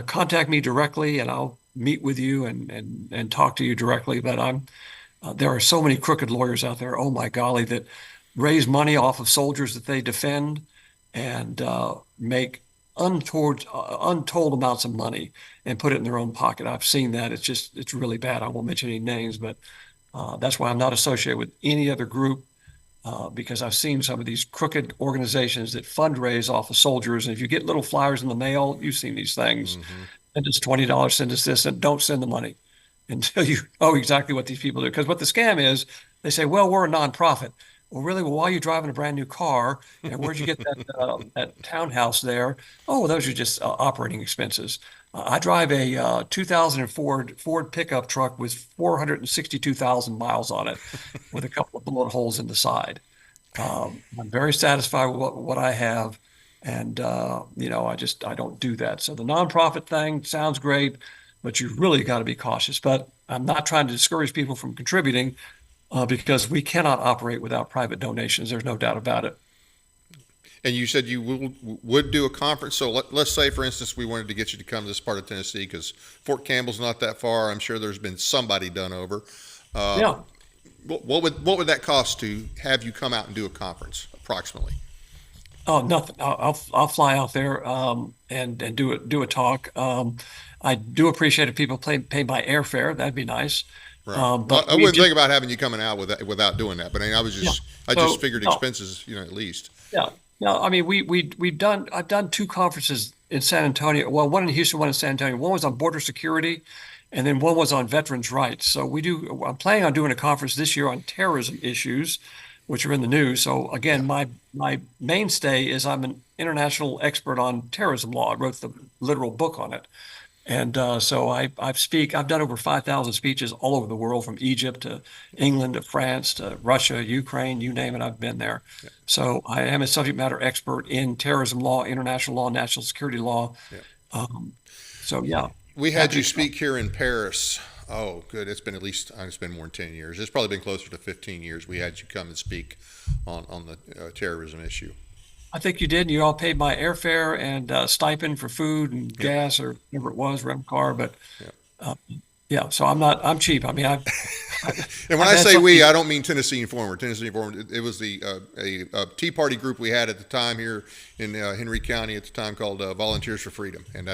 contact me directly and I'll meet with you and talk to you directly. But there are so many crooked lawyers out there, oh my golly, that raise money off of soldiers that they defend and make untold amounts of money and put it in their own pocket. I've seen that. It's really bad. I won't mention any names, but that's why I'm not associated with any other group because I've seen some of these crooked organizations that fundraise off of soldiers. And if you get little flyers in the mail, you've seen these things.
Mm-hmm.
Send us $20, send us this, and don't send the money until you know exactly what these people do. Because what the scam is, they say, well, we're a nonprofit. Well, really? Well, why are you driving a brand new car? And where'd you get that townhouse there? Oh, those are just operating expenses. I drive a 2004 Ford pickup truck with 462,000 miles on it with a couple of bullet holes in the side. I'm very satisfied with what I have. And, I don't do that. So the nonprofit thing sounds great, but you really got to be cautious. But I'm not trying to discourage people from contributing because we cannot operate without private donations. There's no doubt about it.
And you said you would do a conference. So let's say, for instance, we wanted to get you to come to this part of Tennessee because Fort Campbell's not that far. I'm sure there's been somebody done over.
Yeah.
What would that cost to have you come out and do a conference approximately?
Oh, nothing. I'll fly out there and do a talk. I do appreciate if people pay my airfare. That'd be nice.
Right.
But
I wouldn't think about having you coming out without doing that. But I was just
yeah.
I
So
just figured
no,
expenses, at least.
yeah, no. I mean, I've done two conferences in San Antonio. Well, one in Houston, one in San Antonio. One was on border security, and then one was on veterans' rights. So I'm planning on doing a conference this year on terrorism issues, which are in the news. So again, my mainstay is I'm an international expert on terrorism law. I wrote the literal book on it. And so I've done over 5,000 speeches all over the world, from Egypt to England to France to Russia, Ukraine, you name it, I've been there.
Yeah.
So I am a subject matter expert in terrorism law, international law, national security law.
Yeah.
Um, so yeah.
We had
Happy
you
to
speak here in Paris. Oh, good. It's been more than 10 years. It's probably been closer to 15 years. We had you come and speak on the terrorism issue.
I think you did. You all paid my airfare and stipend for food and gas or whatever it was, rent a car. But
Yeah.
uh, yeah, so I'm cheap. I mean,
And when
I've
I
had
say
some
we,
people.
I don't mean Tennessee Informer. Tennessee Informer, it was a Tea Party group we had at the time here in Henry County at the time called Volunteers for Freedom, and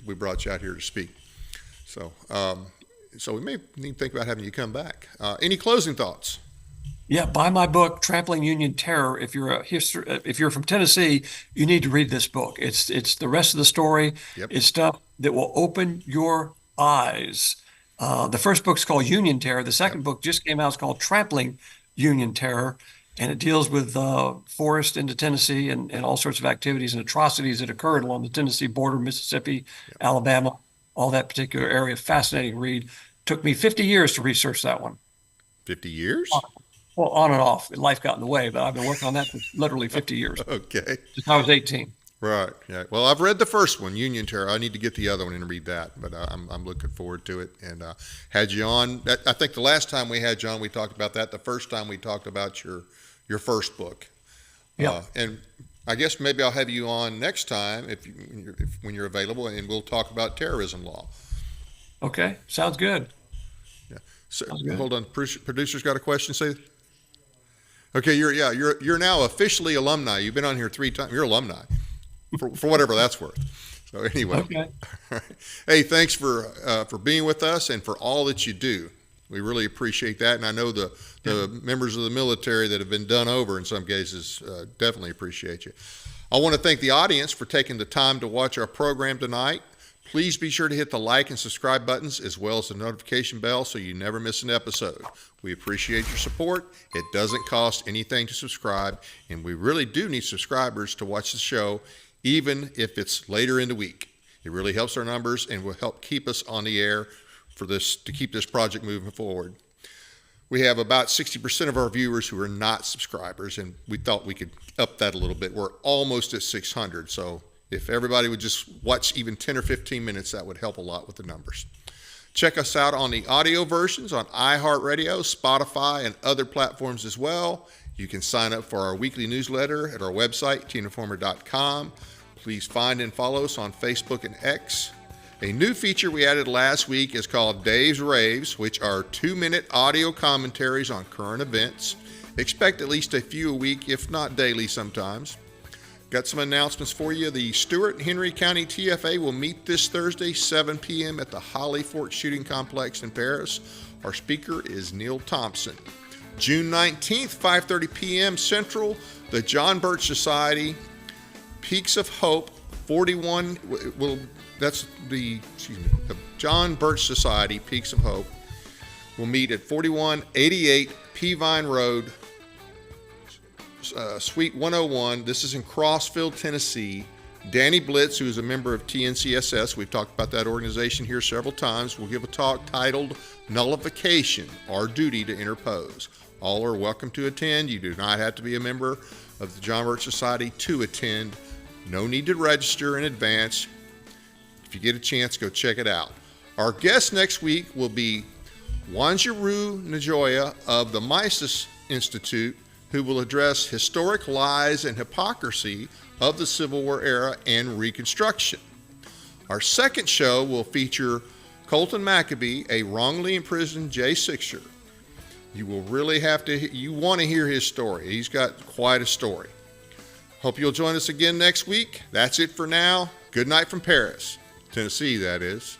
we brought you out here to speak. So we may need to think about having you come back. Any closing thoughts?
Yeah, buy my book, Trampling Union Terror. If you're from Tennessee, you need to read this book. It's the rest of the story.
Yep.
It's stuff that will open your eyes. The first book's called Union Terror. The second book just came out. It's called Trampling Union Terror, and it deals with forest into Tennessee and all sorts of activities and atrocities that occurred along the Tennessee border, Mississippi, Alabama, all that particular area. Fascinating read. Took me 50 years to research that one.
50 years?
Well, on and off. Life got in the way, but I've been working on that for literally 50 years
Okay.
since I was 18.
Right. Yeah. Well, I've read the first one, Union Terror. I need to get the other one and read that, but I'm looking forward to it. And had you on. I think the last time we had you on, we talked about that. The first time we talked about your first book.
Yeah.
And I guess maybe I'll have you on next time when you're available, and we'll talk about terrorism law.
Okay. Sounds good.
Yeah. So
Sounds good.
hold on. Producer's got a question. Say. Okay. You're now officially alumni. You've been on here 3 times. You're alumni. For whatever that's worth. So anyway,
Okay.
all right. Hey, thanks for being with us and for all that you do. We really appreciate that, and I know the members of the military that have been done over in some cases definitely appreciate you. I want to thank the audience for taking the time to watch our program tonight. Please be sure to hit the like and subscribe buttons as well as the notification bell so you never miss an episode. We appreciate your support. It doesn't cost anything to subscribe, and we really do need subscribers to watch the show, even if it's later in the week. It really helps our numbers and will help keep us on the air to keep this project moving forward. We have about 60% of our viewers who are not subscribers, and we thought we could up that a little bit. We're almost at 600, so if everybody would just watch even 10 or 15 minutes, that would help a lot with the numbers.
Check us out on the audio versions on iHeartRadio, Spotify, and other platforms as well. You can sign up for our weekly newsletter at our website, teeninformer.com. Please find and follow us on Facebook and X. A new feature we added last week is called Dave's Raves, which are 2-minute audio commentaries on current events. Expect at least a few a week, if not daily sometimes. Got some announcements for you. The Stewart and Henry County TFA will meet this Thursday, 7 p.m. at the Holly Fort Shooting Complex in Paris. Our speaker is Neil Thompson. June 19th, 5:30 p.m. Central, the John Birch Society, Peaks of Hope, 41, the John Birch Society, Peaks of Hope, will meet at 4188 Peavine Road, Suite 101. This is in Crossville, Tennessee. Danny Blitz, who is a member of TNCSS, we've talked about that organization here several times, will give a talk titled Nullification, Our Duty to Interpose. All are welcome to attend. You do not have to be a member of the John Birch Society to attend. No need to register in advance. If you get a chance, go check it out. Our guest next week will be Wanjiru Najoya of the Mises Institute, who will address historic lies and hypocrisy of the Civil War era and Reconstruction. Our second show will feature Colton Maccabee, a wrongly imprisoned J6er. You will really you want to hear his story. He's got quite a story. Hope you'll join us again next week. That's it for now. Good night from Paris, Tennessee, that is.